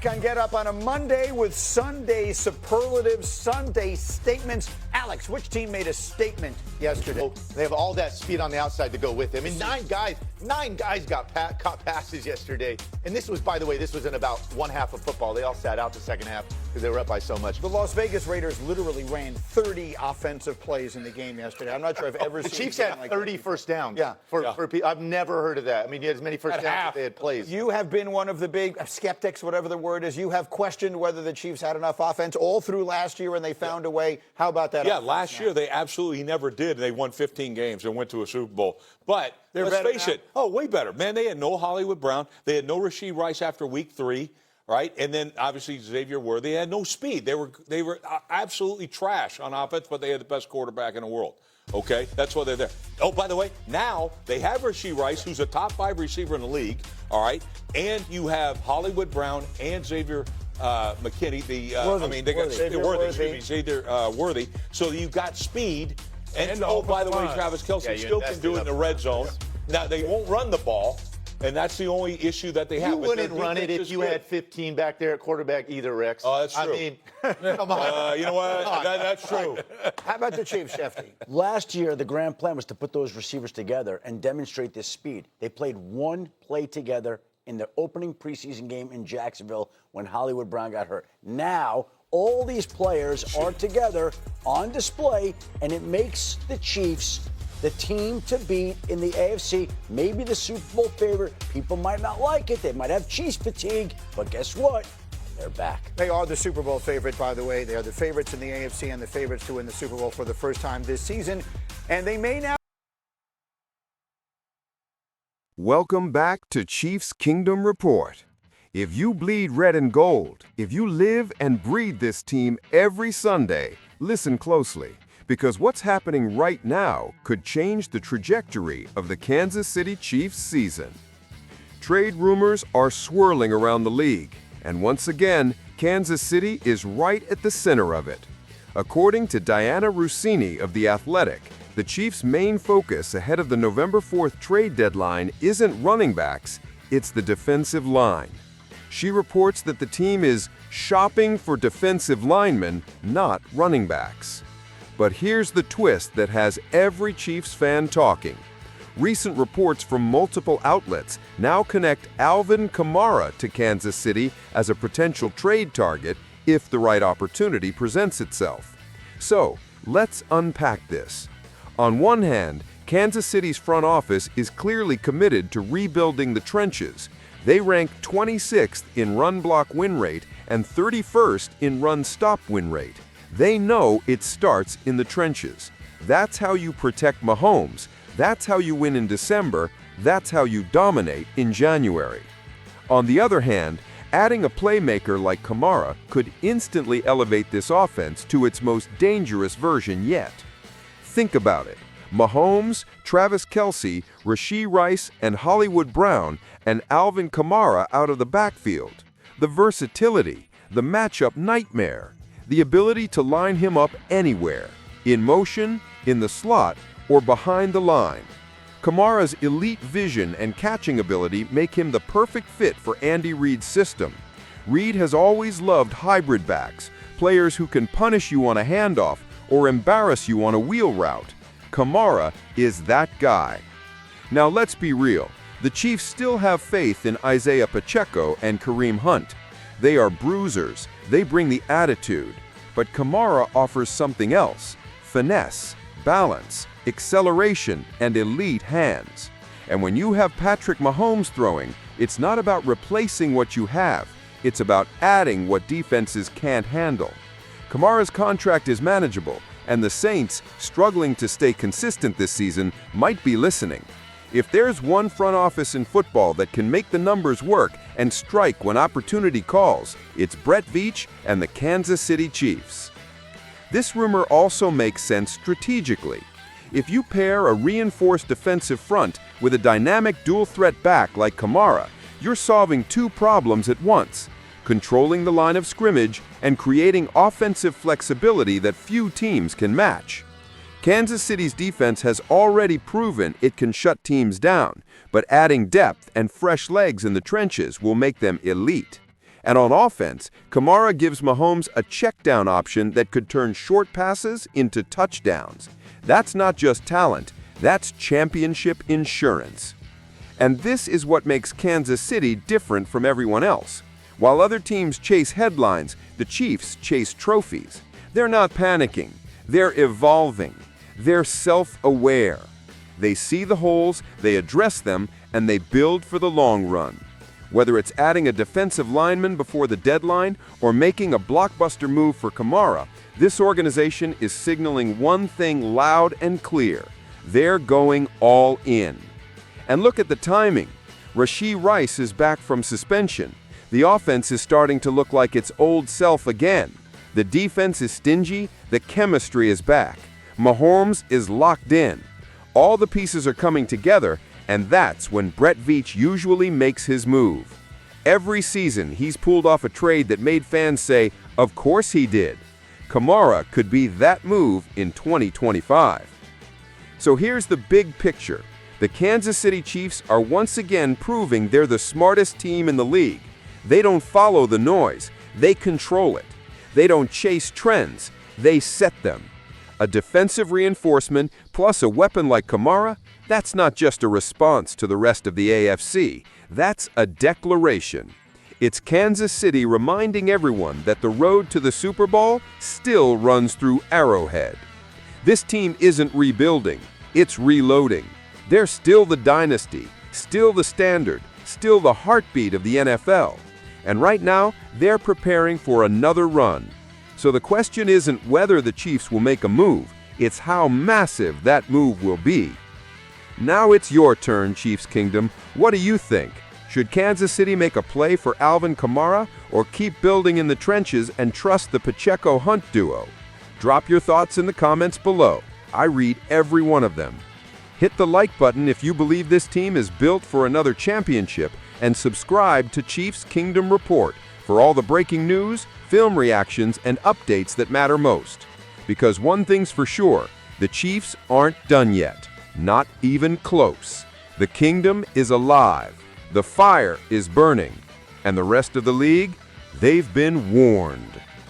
back on Get Up on a Monday with Sunday superlatives, Sunday statements. Alex, which team made a statement yesterday? They have all that speed on the outside to go with it. I mean, nine guys got caught passes yesterday. And this was, by the way, this was in about one half of football. They all sat out the second half because they were up by so much. The Las Vegas Raiders literally ran 30 offensive plays in the game yesterday. I'm not sure I've ever the seen Chiefs had like 30 first downs. Yeah. I've never heard of that. I mean, you had as many first downs as they had plays. You have been one of the big skeptics, whatever the word is. You have questioned whether the Chiefs had enough offense all through last year, and they found a way. How about that? Yeah, last year they absolutely never did. They won 15 games and went to a Super Bowl. But let's face it. Oh, way better. Man, they had no Hollywood Brown. They had no Rasheed Rice after week 3, right? And then, obviously, Xavier Worthy. They had no speed. They were absolutely trash on offense, but they had the best quarterback in the world. Okay? That's why they're there. Oh, by the way, now they have Rasheed Rice, who's a top 5 receiver in the league, all right? And you have Hollywood Brown and Xavier McKinney, Worthy. So you've got speed. And by the way, Travis Kelce still can do it in the red zone. Now, they won't run the ball, and that's the only issue that they have. You wouldn't run it if you had 15 back there at quarterback either, Rex. Oh, that's true. I mean, come on. You know what? That's true. How about the Chiefs, Shefty? Last year, the grand plan was to put those receivers together and demonstrate this speed. They played one play together in the opening preseason game in Jacksonville when Hollywood Brown got hurt. Now, all these players are together on display, and it makes the Chiefs the team to beat in the AFC, maybe the Super Bowl favorite. People might not like it. They might have Chiefs fatigue, but guess what? They're back. They are the Super Bowl favorite, by the way. They are the favorites in the AFC and the favorites to win the Super Bowl for the first time this season. And they may now. Welcome back to Chiefs Kingdom Report. If you bleed red and gold, if you live and breathe this team every Sunday, listen closely, because what's happening right now could change the trajectory of the Kansas City Chiefs season. Trade rumors are swirling around the league, and once again, Kansas City is right at the center of it. According to Dianna Russini of The Athletic, the Chiefs' main focus ahead of the November 4th trade deadline isn't running backs, it's the defensive line. She reports that the team is shopping for defensive linemen, not running backs. But here's the twist that has every Chiefs fan talking. Recent reports from multiple outlets now connect Alvin Kamara to Kansas City as a potential trade target if the right opportunity presents itself. So, let's unpack this. On one hand, Kansas City's front office is clearly committed to rebuilding the trenches. They rank 26th in run-block win rate and 31st in run-stop win rate. They know it starts in the trenches. That's how you protect Mahomes. That's how you win in December. That's how you dominate in January. On the other hand, adding a playmaker like Kamara could instantly elevate this offense to its most dangerous version yet. Think about it. Mahomes, Travis Kelce, Rasheed Rice, and Hollywood Brown, and Alvin Kamara out of the backfield. The versatility, the matchup nightmare, the ability to line him up anywhere, in motion, in the slot, or behind the line. Kamara's elite vision and catching ability make him the perfect fit for Andy Reid's system. Reid has always loved hybrid backs, players who can punish you on a handoff or embarrass you on a wheel route. Kamara is that guy. Now let's be real. The Chiefs still have faith in Isaiah Pacheco and Kareem Hunt. They are bruisers. They bring the attitude. But Kamara offers something else: finesse, balance, acceleration, and elite hands. And when you have Patrick Mahomes throwing, it's not about replacing what you have. It's about adding what defenses can't handle. Kamara's contract is manageable, and the Saints, struggling to stay consistent this season, might be listening. If there's one front office in football that can make the numbers work and strike when opportunity calls, it's Brett Veach and the Kansas City Chiefs. This rumor also makes sense strategically. If you pair a reinforced defensive front with a dynamic dual-threat back like Kamara, you're solving two problems at once: controlling the line of scrimmage and creating offensive flexibility that few teams can match. Kansas City's defense has already proven it can shut teams down, but adding depth and fresh legs in the trenches will make them elite. And on offense, Kamara gives Mahomes a check-down option that could turn short passes into touchdowns. That's not just talent, that's championship insurance. And this is what makes Kansas City different from everyone else. While other teams chase headlines, the Chiefs chase trophies. They're not panicking, they're evolving, they're self-aware. They see the holes, they address them, and they build for the long run. Whether it's adding a defensive lineman before the deadline or making a blockbuster move for Kamara, this organization is signaling one thing loud and clear. They're going all in. And look at the timing. Rashee Rice is back from suspension. The offense is starting to look like its old self again. The defense is stingy, the chemistry is back. Mahomes is locked in. All the pieces are coming together, and that's when Brett Veach usually makes his move. Every season, he's pulled off a trade that made fans say, "Of course he did." Kamara could be that move in 2025. So here's the big picture. The Kansas City Chiefs are once again proving they're the smartest team in the league. They don't follow the noise, they control it. They don't chase trends, they set them. A defensive reinforcement plus a weapon like Kamara, that's not just a response to the rest of the AFC. That's a declaration. It's Kansas City reminding everyone that the road to the Super Bowl still runs through Arrowhead. This team isn't rebuilding, it's reloading. They're still the dynasty, still the standard, still the heartbeat of the NFL. And right now, they're preparing for another run. So the question isn't whether the Chiefs will make a move, it's how massive that move will be. Now it's your turn, Chiefs Kingdom. What do you think? Should Kansas City make a play for Alvin Kamara or keep building in the trenches and trust the Pacheco-Hunt duo? Drop your thoughts in the comments below. I read every one of them. Hit the like button if you believe this team is built for another championship, and subscribe to Chiefs Kingdom Report for all the breaking news, film reactions, and updates that matter most. Because one thing's for sure, the Chiefs aren't done yet. Not even close. The kingdom is alive. The fire is burning. And the rest of the league, they've been warned.